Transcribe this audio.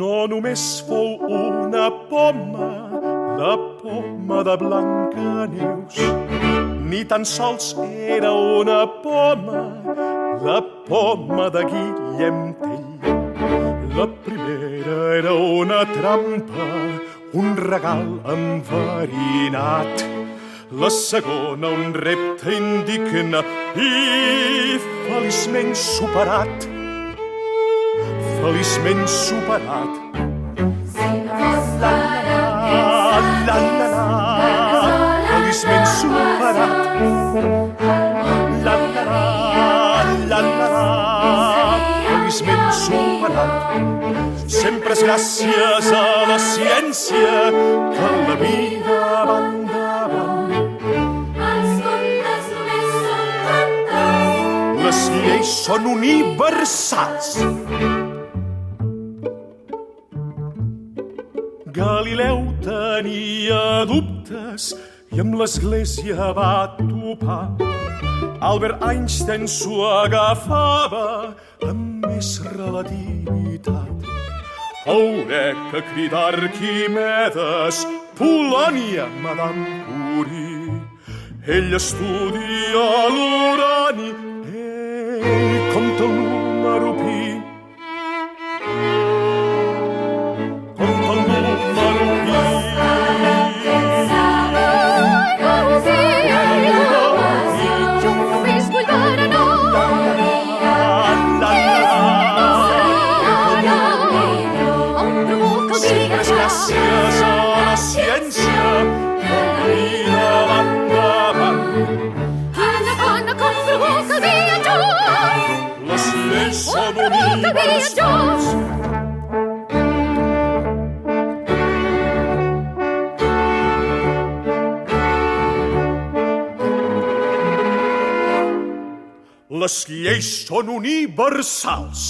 No només fou una poma, la poma de Blancaneus, ni tan sols era una poma, la poma de Guillem Tell. La primera era una trampa, un regal enverinat. La segona un repte indigne i feliçment superat. Feliçment superat. Si no fos per aquesta feliçment superat. Feliçment superat. Sempre és gràcies a la ciència que la vida va endavant. Els contes només són contes. Les lleis són universals. Galileu tenia dubtes i amb l'Església va topar. Albert Einstein s'ho agafava amb més relativitat. Eureka, cridar Arquimedes, Polònia, Madame Curie. Ell estudia l'urani, ell compta el número pi. Compta el número pi. Gràcies a la ciència que la vida va endavant. Com provoca el viatjor. Les lleis són universals. Les lleis són universals.